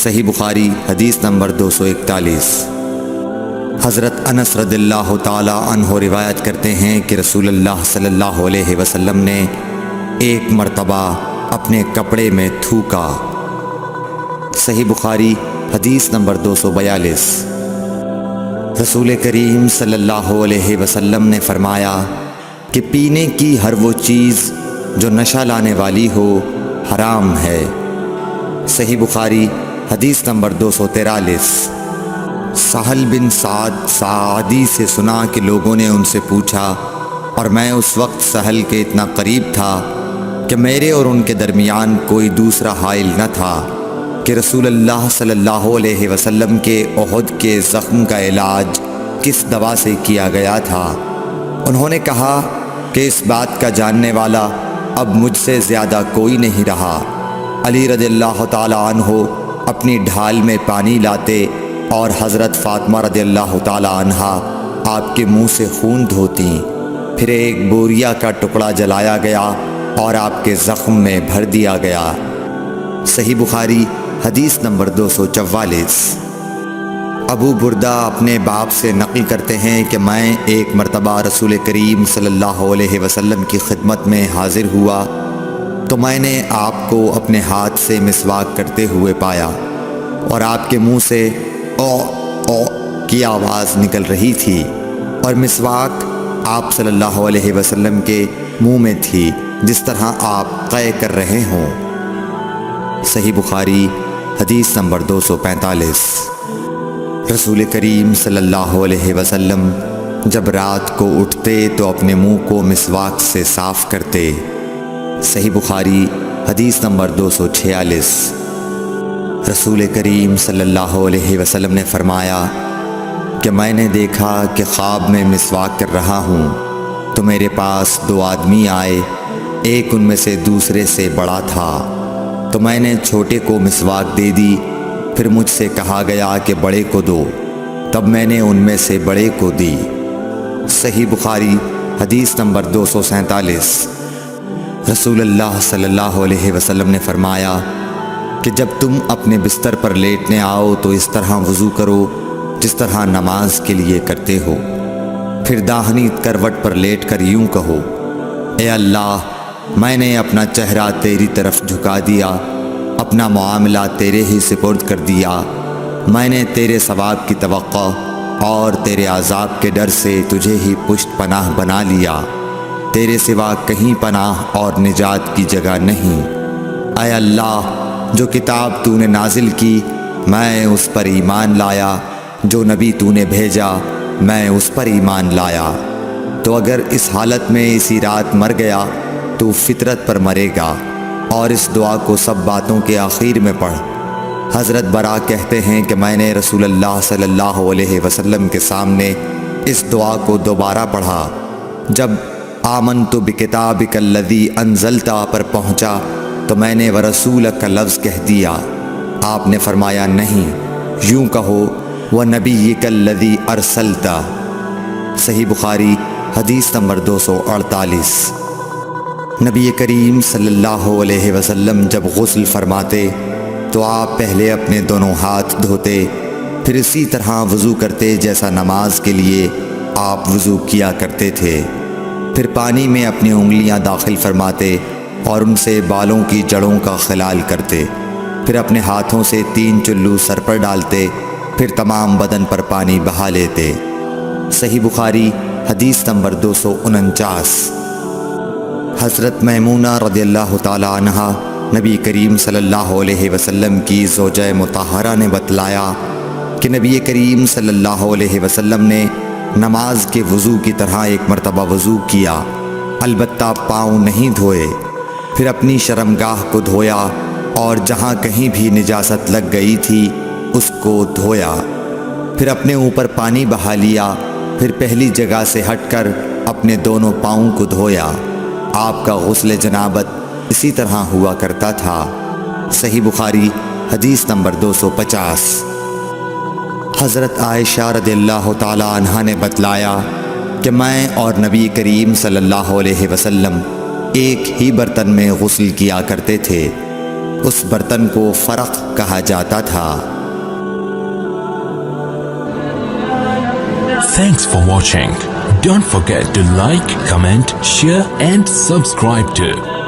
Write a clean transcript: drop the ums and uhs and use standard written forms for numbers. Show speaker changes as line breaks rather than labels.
صحیح بخاری حدیث نمبر 241۔ حضرت انس رضی اللہ تعالی عنہ روایت کرتے ہیں کہ رسول اللہ صلی اللہ علیہ وسلم نے ایک مرتبہ اپنے کپڑے میں تھوکا۔ صحیح بخاری حدیث نمبر 242۔ رسول کریم صلی اللہ علیہ وسلم نے فرمایا کہ پینے کی ہر وہ چیز جو نشہ لانے والی ہو حرام ہے۔ صحیح بخاری حدیث نمبر 243۔ سہل بن سعد سعدی سے سنا کہ لوگوں نے ان سے پوچھا، اور میں اس وقت سہل کے اتنا قریب تھا کہ میرے اور ان کے درمیان کوئی دوسرا حائل نہ تھا، کہ رسول اللہ صلی اللہ علیہ وسلم کے احد کے زخم کا علاج کس دوا سے کیا گیا تھا۔ انہوں نے کہا کہ اس بات کا جاننے والا اب مجھ سے زیادہ کوئی نہیں رہا۔ علی رضی اللہ تعالی عنہ اپنی ڈھال میں پانی لاتے اور حضرت فاطمہ رضی اللہ تعالی عنہا آپ کے منہ سے خون دھوتیں، پھر ایک بوریا کا ٹکڑا جلایا گیا اور آپ کے زخم میں بھر دیا گیا۔ صحیح بخاری حدیث نمبر 244۔ ابو بردہ اپنے باپ سے نقل کرتے ہیں کہ میں ایک مرتبہ رسول کریم صلی اللہ علیہ وسلم کی خدمت میں حاضر ہوا تو میں نے آپ کو اپنے ہاتھ سے مسواک کرتے ہوئے پایا، اور آپ کے منہ سے او او کی آواز نکل رہی تھی، اور مسواک آپ صلی اللہ علیہ وسلم کے منہ میں تھی جس طرح آپ قے کر رہے ہوں۔ صحیح بخاری حدیث نمبر 245۔ رسول کریم صلی اللہ علیہ وسلم جب رات کو اٹھتے تو اپنے منہ کو مسواک سے صاف کرتے۔ صحیح بخاری حدیث نمبر 246۔ رسول کریم صلی اللہ علیہ وسلم نے فرمایا کہ میں نے دیکھا کہ خواب میں مسواک کر رہا ہوں تو میرے پاس دو آدمی آئے، ایک ان میں سے دوسرے سے بڑا تھا، تو میں نے چھوٹے کو مسواک دے دی، پھر مجھ سے کہا گیا کہ بڑے کو دو، تب میں نے ان میں سے بڑے کو دی۔ صحیح بخاری حدیث نمبر 247۔ رسول اللہ صلی اللہ علیہ وسلم نے فرمایا کہ جب تم اپنے بستر پر لیٹنے آؤ تو اس طرح وضو کرو جس طرح نماز کے لیے کرتے ہو، پھر داہنی کروٹ پر لیٹ کر یوں کہو، اے اللہ، میں نے اپنا چہرہ تیری طرف جھکا دیا، اپنا معاملہ تیرے ہی سپرد کر دیا، میں نے تیرے ثواب کی توقع اور تیرے عذاب کے ڈر سے تجھے ہی پشت پناہ بنا لیا، تیرے سوا کہیں پناہ اور نجات کی جگہ نہیں۔ اے اللہ، جو کتاب تو نے نازل کی میں اس پر ایمان لایا، جو نبی تو نے بھیجا میں اس پر ایمان لایا، تو اگر اس حالت میں اسی رات مر گیا تو فطرت پر مرے گا، اور اس دعا کو سب باتوں کے آخر میں پڑھ۔ حضرت برا کہتے ہیں کہ میں نے رسول اللہ صلی اللہ علیہ وسلم کے سامنے اس دعا کو دوبارہ پڑھا۔ جب آمنت بکتابک الذی انزلت پر پہنچا تو میں نے ورسولک کا لفظ کہہ دیا۔ آپ نے فرمایا نہیں، یوں کہو ونبیک الذی ارسلت۔ صحیح بخاری حدیث نمبر 248۔ نبی کریم صلی اللہ علیہ وسلم جب غسل فرماتے تو آپ پہلے اپنے دونوں ہاتھ دھوتے، پھر اسی طرح وضو کرتے جیسا نماز کے لیے آپ وضو کیا کرتے تھے، پھر پانی میں اپنی انگلیاں داخل فرماتے اور ان سے بالوں کی جڑوں کا خلال کرتے، پھر اپنے ہاتھوں سے 3 چلو سر پر ڈالتے، پھر تمام بدن پر پانی بہا لیتے۔ صحیح بخاری حدیث نمبر 249۔ حضرت میمونہ رضی اللہ تعالی عنہا نبی کریم صلی اللہ علیہ وسلم کی زوجہ مطہرہ نے بتلایا کہ نبی کریم صلی اللہ علیہ وسلم نے نماز کے وضو کی طرح ایک مرتبہ وضو کیا، البتہ پاؤں نہیں دھوئے، پھر اپنی شرمگاہ کو دھویا اور جہاں کہیں بھی نجاست لگ گئی تھی اس کو دھویا، پھر اپنے اوپر پانی بہا لیا، پھر پہلی جگہ سے ہٹ کر اپنے دونوں پاؤں کو دھویا۔ آپ کا غسل جنابت اسی طرح ہوا کرتا تھا۔ صحیح بخاری حدیث نمبر 250۔ حضرت عائشہ رضی اللہ تعالی عنہا نے بتلایا کہ میں اور نبی کریم صلی اللہ علیہ وسلم ایک ہی برتن میں غسل کیا کرتے تھے، اس برتن کو فرق کہا جاتا تھا۔
Thanks for watching. Don't forget to like, comment, share and subscribe to